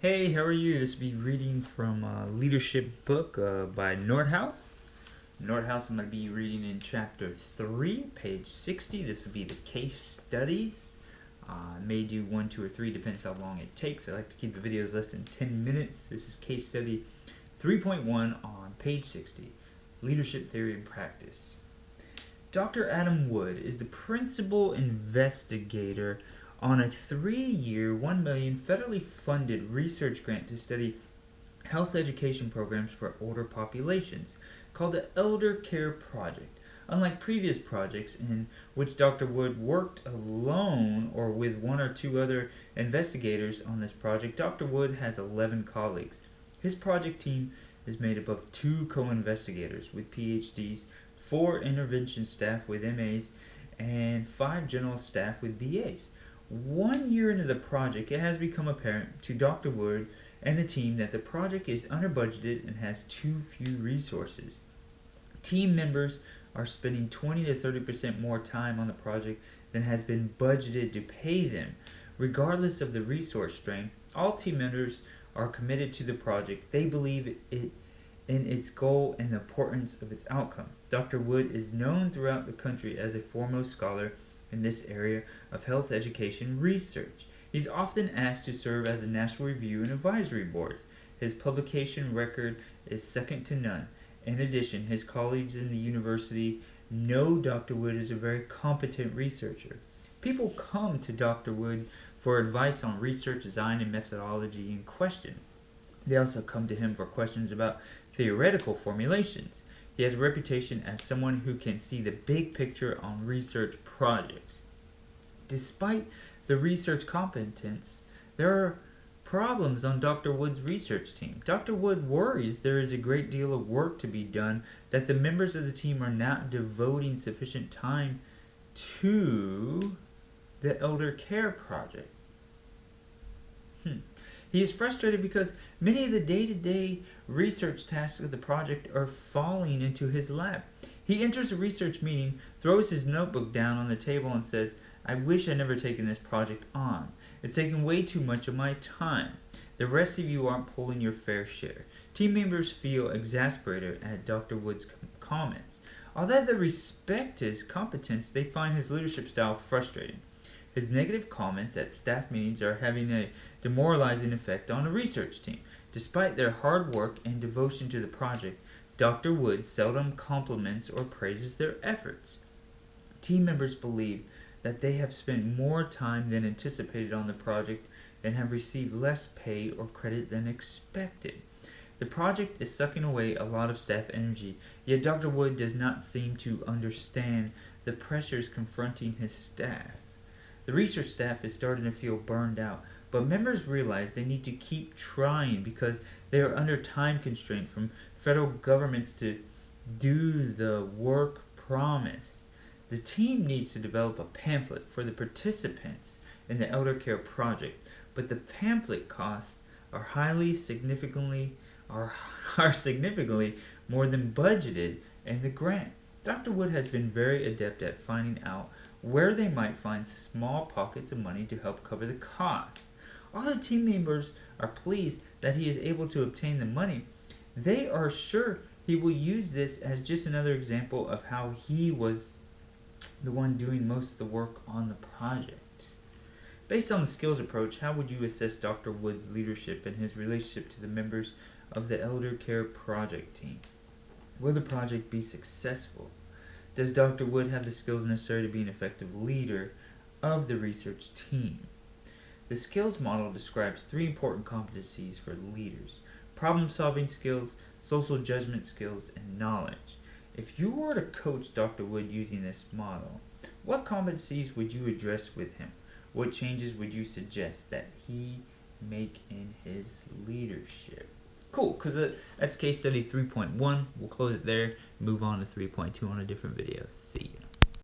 Hey, how are you? This will be reading from a leadership book by Nordhaus. Nordhaus, I'm going to be reading in chapter 3, page 60. This will be the case studies. I may do 1, 2, or 3, depends how long it takes. I like to keep the videos less than 10 minutes. This is case study 3.1 on page 60, Leadership Theory and Practice. Dr. Adam Wood is the principal investigator on a 3-year, $1 million federally funded research grant to study health education programs for older populations, called the Elder Care Project. Unlike previous projects in which Dr. Wood worked alone or with 1 or 2 other investigators on this project, Dr. Wood has 11 colleagues. His project team is made up of 2 co-investigators with PhDs, 4 intervention staff with MAs, and 5 general staff with BAs. 1 year into the project, it has become apparent to Dr. Wood and the team that the project is under-budgeted and has too few resources. Team members are spending 20 to 30% more time on the project than has been budgeted to pay them. Regardless of the resource strain, all team members are committed to the project. They believe in its goal and the importance of its outcome. Dr. Wood is known throughout the country as a foremost scholar in this area of health education research. He's often asked to serve as a national review and advisory boards. His publication record is second to none. In addition, his colleagues in the university know Dr. Wood is a very competent researcher. People come to Dr. Wood for advice on research design and methodology in question. They also come to him for questions about theoretical formulations. He has a reputation as someone who can see the big picture on research projects. Despite the research competence, there are problems on Dr. Wood's research team. Dr. Wood worries there is a great deal of work to be done, that the members of the team are not devoting sufficient time to the Elder Care Project. He is frustrated because many of the day-to-day research tasks of the project are falling into his lap. He enters a research meeting, throws his notebook down on the table and says, "I wish I'd never taken this project on. It's taking way too much of my time. The rest of you aren't pulling your fair share." Team members feel exasperated at Dr. Wood's comments. Although they respect his competence, they find his leadership style frustrating. His negative comments at staff meetings are having a demoralizing effect on the research team. Despite their hard work and devotion to the project, Dr. Wood seldom compliments or praises their efforts. Team members believe that they have spent more time than anticipated on the project and have received less pay or credit than expected. The project is sucking away a lot of staff energy, yet Dr. Wood does not seem to understand the pressures confronting his staff. The research staff is starting to feel burned out, but members realize they need to keep trying because they are under time constraint from federal governments to do the work promised. The team needs to develop a pamphlet for the participants in the Elder Care Project, but the pamphlet costs are significantly more than budgeted in the grant. Dr. Wood has been very adept at finding out where they might find small pockets of money to help cover the cost. Although team members are pleased that he is able to obtain the money, they are sure he will use this as just another example of how he was the one doing most of the work on the project. Based on the skills approach, how would you assess Dr. Wood's leadership and his relationship to the members of the Elder Care Project team? Will the project be successful? Does Dr. Wood have the skills necessary to be an effective leader of the research team? The skills model describes 3 important competencies for leaders: problem-solving skills, social judgment skills, and knowledge. If you were to coach Dr. Wood using this model, what competencies would you address with him? What changes would you suggest that he make in his leadership? Cool, because that's case study 3.1. We'll close it there, move on to 3.2 on a different video. See ya.